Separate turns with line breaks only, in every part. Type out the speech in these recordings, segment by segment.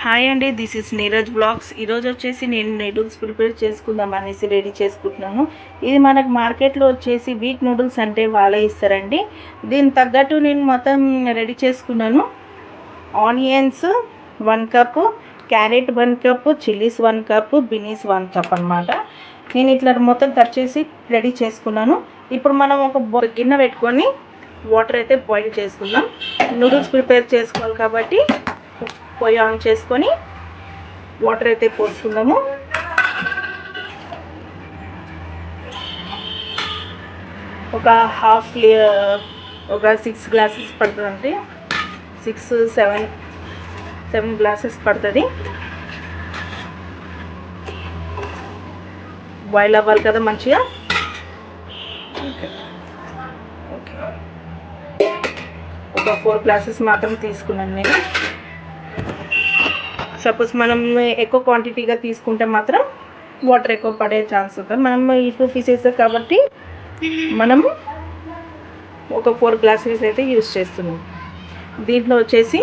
Hi అండి, this is Neeraj blogs. ఈరోజు వచ్చేసి నేను నూడిల్స్ ప్రిపేర్ చేసుకుందాం అనేసి రెడీ చేసుకుంటున్నాను. ఇది మనకు మార్కెట్లో వచ్చేసి వీట్ నూడిల్స్ అంటే వాళ్ళే ఇస్తారండి. దీనికి తగ్గట్టు నేను మొత్తం రెడీ చేసుకున్నాను. Onions 1 cup, carrot 1 cup, chillies 1 cup, beans 1 cup అనమాట. నేను ఇట్లా మొత్తం కట్ చేసి రెడీ చేసుకున్నాను. ఇప్పుడు మనం ఒక గిన్నె పెట్టుకొని వాటర్ అయితే బాయిల్ చేసుకుందాం. నూడిల్స్ ప్రిపేర్ చేసుకోవాలి కాబట్టి పొయ్యి ఆన్ చేసుకొని వాటర్ అయితే పోసుకుందాము. ఒక ఒక 6 గ్లాసెస్ పడుతుందండి. 7 గ్లాసెస్ పడుతుంది. బాయిల్ అవ్వాలి కదా మంచిగా. ఓకే, ఒక 4 గ్లాసెస్ మాత్రం తీసుకున్నాను నేను. సపోజ్ మనం ఎక్కువ క్వాంటిటీగా తీసుకుంటే మాత్రం వాటర్ ఎక్కువ పడే ఛాన్స్ ఉంటుంది. మనం ఈ 2 పీసెస్ కాబట్టి మనము ఒక 4 గ్లాసెస్ అయితే యూస్ చేస్తున్నాం. దీంట్లో వచ్చేసి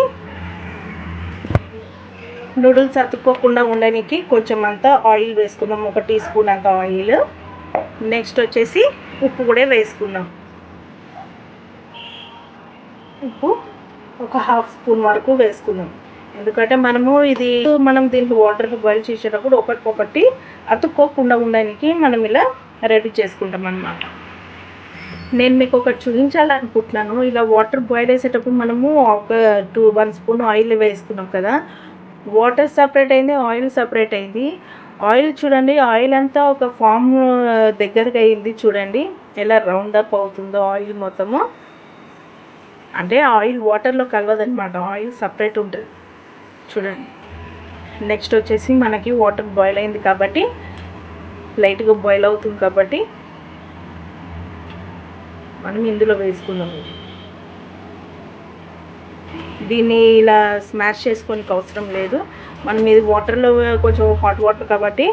నూడిల్స్ అతుక్కోకుండా ఉండడానికి కొంచెం అంతా ఆయిల్ వేసుకుందాం. 1 టీ స్పూన్ అంత ఆయిల్. నెక్స్ట్ వచ్చేసి ఉప్పు కూడా వేసుకుందాం. ఉప్పు ఒక 1/2 స్పూన్ వరకు వేసుకుందాం. ఎందుకంటే మనం దీంట్లో వాటర్ బాయిల్ చేసేటప్పుడు ఒకటి అతుక్కోకుండా ఉండడానికి మనం ఇలా రెడీ చేసుకుంటాం అన్నమాట. నేను మీకు ఒకటి చూపించాలనుకుంటున్నాను. ఇలా వాటర్ బాయిల్ చేసేటప్పుడు మనము ఒక 1 స్పూన్ ఆయిల్ వేసుకున్నాం కదా. వాటర్ సపరేట్ అయింది, ఆయిల్ సపరేట్ అయింది. ఆయిల్ చూడండి, ఆయిల్ అంతా ఒక ఫామ్ దగ్గరగా అయింది. చూడండి ఎలా రౌండ్ అప్ అవుతుందో ఆయిల్ మొత్తము. అంటే ఆయిల్ వాటర్లో కలవదనమాట, ఆయిల్ సపరేట్ ఉంటుంది చూడండి. నెక్స్ట్ వచ్చేసి మనకి వాటర్ బాయిల్ అయింది కాబట్టి, లైట్గా బాయిల్ అవుతుంది కాబట్టి మనం ఇందులో వేసుకుందాము. దీన్ని ఇలా స్మాష్ చేసుకోనికి అవసరం లేదు. మనం ఇది వాటర్లో కొంచెం హాట్ వాటర్ కాబట్టి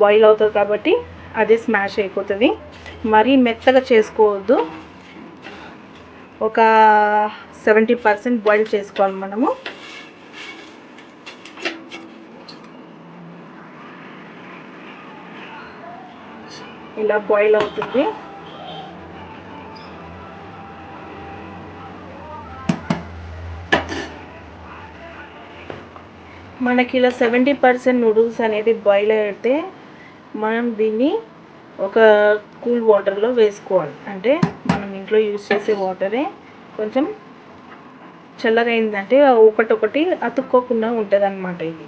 బాయిల్ అవుతుంది కాబట్టి అదే స్మాష్ అయిపోతుంది. మరీ మెత్తగా చేసుకోవద్దు. ఒక 70% బాయిల్ చేసుకోవాలి మనము. ఇలా బాయిల్ అవుతుంది. మనకి ఇలా 70% నూడిల్స్ అనేది బాయిల్ అయితే మనం దీన్ని ఒక కూల్ వాటర్లో వేసుకోవాలి. అంటే మనం ఇంట్లో యూజ్ చేసే వాటరే కొంచెం చల్లగా అయిందంటే ఒకటి అతుక్కోకుండా ఉంటుంది అన్నమాట ఇది.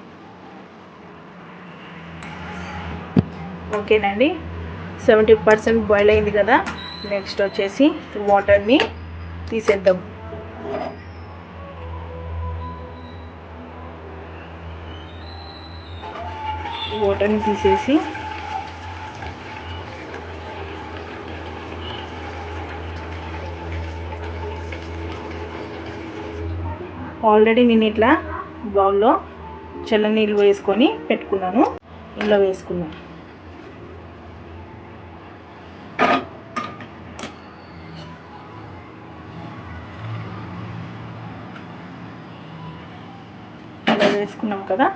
ఓకేనండి, 70% బాయిల్ అయింది కదా. నెక్స్ట్ వచ్చేసి వాటర్ని తీసేద్దాం. వాటర్ని తీసేసి ఆల్రెడీ నేను ఇట్లా బౌల్లో చల్ల నీళ్ళు వేసుకొని పెట్టుకున్నాను. ఇలా వేసుకున్నాను. ఇలా వేసుకున్నాం కదా.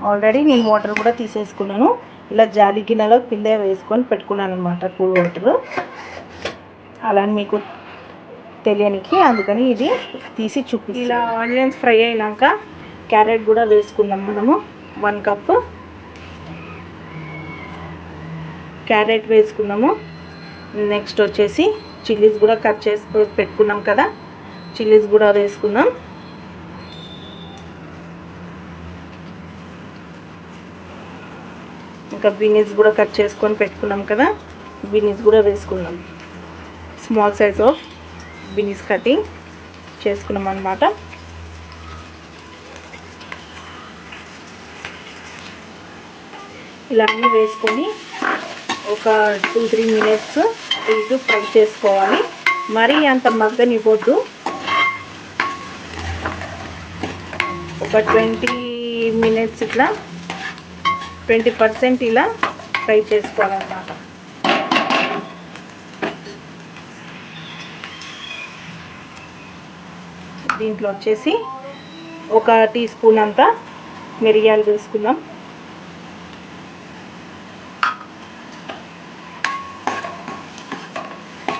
ఆల్రెడీ నేను వాటర్ కూడా తీసేసుకున్నాను. ఇలా జాలి గిన్నెలో కింద వేసుకొని పెట్టుకున్నాను అనమాట కూల్ వాటర్. అలా మీకు తెలియనికి అందుకని ఇది తీసి చూపి. ఇలా ఆనియన్స్ ఫ్రై అయినాక క్యారెట్ కూడా వేసుకుందాం మనము. 1 కప్ క్యారెట్ వేసుకున్నాము. నెక్స్ట్ వచ్చేసి చిల్లీస్ కూడా కట్ చేసి పెట్టుకున్నాం కదా, చిల్లీస్ కూడా వేసుకుందాం. ఇంకా బీనీస్ కూడా కట్ చేసుకొని పెట్టుకున్నాం కదా, బీనీస్ కూడా వేసుకుందాం. Small size of beans cutting చేసుకున్నాం అన్నమాట. ఇలా అన్నీ వేసుకొని ఒక 2-3 మినిట్స్ ఇది ఫ్రై చేసుకోవాలి. మరీ అంత మగ్గనివ్వద్దు. ఒక 20 మినిట్స్ ఇట్లా 20% ఇలా ఫ్రై చేసుకోవాలన్నమాట. దీంట్లో వచ్చేసి 1 టీ స్పూన్ అంతా మిరియాలు వేసుకుందాం.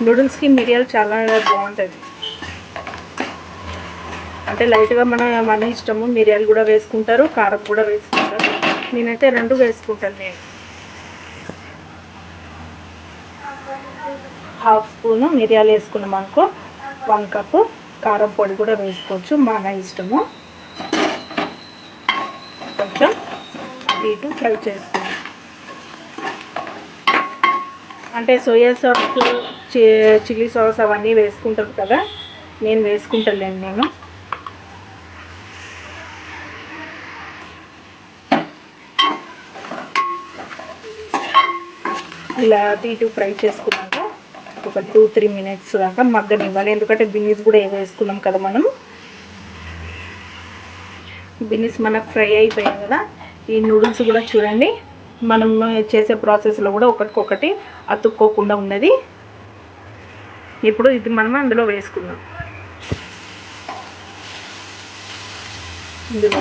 నూడిల్స్కి మిరియాలు చాలా బాగుంటుంది. అంటే లైట్గా మన ఇష్టము. మిరియాలు కూడా వేసుకుంటారు, కారం కూడా వేసుకుంటారు. నేనైతే 2 వేసుకుంటాను. నేను 1/2 స్పూను మిరియాలు వేసుకున్నాం అనుకో, 1 కప్పు కారం పొడి కూడా వేసుకోవచ్చు, మన ఇష్టము. కొంచెం ఇటు ఫ్రై చేసుకుందాం. అంటే సోయా సాస్, చిల్లీ సాస్ అవన్నీ వేసుకుంటారు కదా, నేను వేసుకుంటాను. నేను ఇలా ఇటు ఫ్రై చేసుకున్నాక ఒక 2-3 మినిట్స్ దాకా మగ్గనివ్వాలి. ఎందుకంటే బిన్నీస్ కూడా వేసుకున్నాం కదా మనం. బిన్నీస్ మనకు ఫ్రై అయిపోయాయి కదా. ఈ నూడిల్స్ కూడా చూడండి, మనం చేసే ప్రాసెస్లో కూడా ఒకటికొకటి అతుక్కోకుండా ఉన్నది. ఇప్పుడు ఇది మనం అందులో వేసుకుందాం. ఇందులో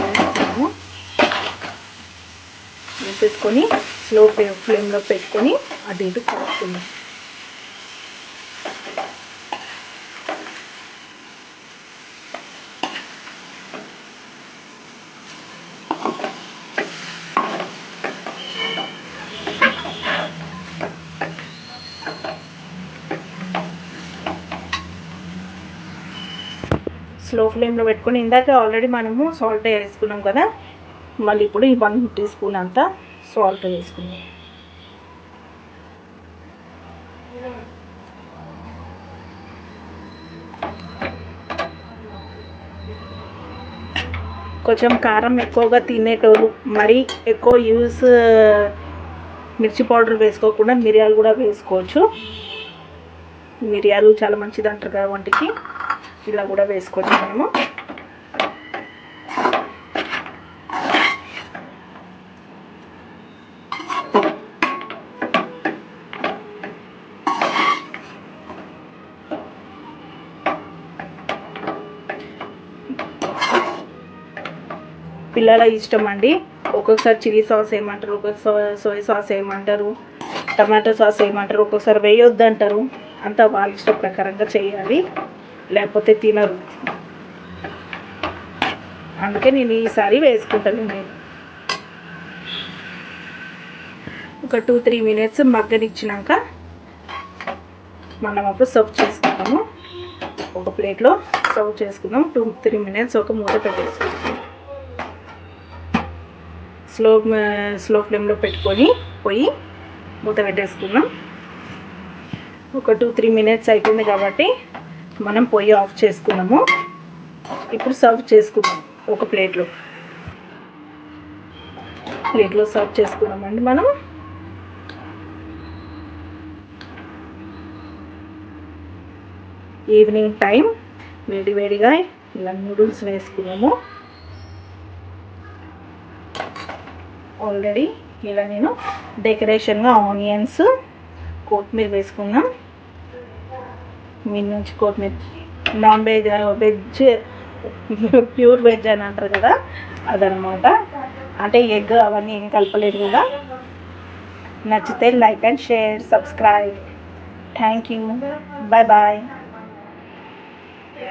వేసేసుకొని స్లో ఫ్లేమ్లో పెట్టుకొని అటు ఇటు కలుపుకుందాం. స్లో ఫ్లేమ్లో పెట్టుకొని, ఇందాక ఆల్రెడీ మనము సాల్ట్ వేసుకున్నాం కదా, మళ్ళీ ఇప్పుడు ఈ 1 టీ స్పూన్ అంతా సాల్ట్ వేసుకుందాం. కొంచెం కారం ఎక్కువగా తినేటోళ్ళు మరీ ఎక్కువ మిర్చి పౌడర్ వేసుకోకుండా మిరియాలు కూడా వేసుకోవచ్చు. మిరియాలు చాలా మంచిది అంటారు కదా వంటికి, ఇలా కూడా వేసుకోవచ్చు మనము. పిల్లల ఇష్టం అండి. ఒక్కొక్కసారి చిల్లీ సాస్ వేయమంటారు, ఒక్కొక్కసారి సోయా సాస్ వేయమంటారు, టమాటో సాస్ వేయమంటారు, ఒక్కొక్కసారి వేయొద్దు అంటారు. అంతా వాళ్ళ ఇష్ట ప్రకారంగా చేయాలి, లేకపోతే తినరు. అందుకే నేను ఈసారి వేసుకుంటాను. నేను ఒక 2-3 మినిట్స్ మగ్గనిచ్చినాక మనం అప్పుడు సర్వ్ చేసుకుంటాము. ఒక ప్లేట్లో సర్వ్ చేసుకుందాం. 2-3 మినిట్స్ ఒక మూత పెట్టేసుకుందాం. స్లో ఫ్లేమ్లో పెట్టుకొని పొయ్యి మూత పెట్టేసుకుందాం. ఒక 2-3 మినిట్స్ అయిపోయింది కాబట్టి మనం పొయ్యి ఆఫ్ చేసుకున్నాము. ఇప్పుడు సర్వ్ చేసుకుందాం. ఒక ప్లేట్లో సర్వ్ చేసుకున్నామండి మనం. ఈవినింగ్ టైం వేడివేడిగా ఇలా నూడిల్స్ వేసుకున్నాము. ఆల్రెడీ ఇలా నేను డెకరేషన్గా ఆనియన్స్, కొత్తిమీర వేసుకున్నాం. మీ నుంచి కొత్తిమీర, నాన్ వెజ్ ప్యూర్ వెజ్ అని అంటారు కదా, అదనమాట. అంటే ఎగ్ అవన్నీ ఏం కలపలేదు కదా. నచ్చితే like and share, subscribe. Thank you. Bye bye.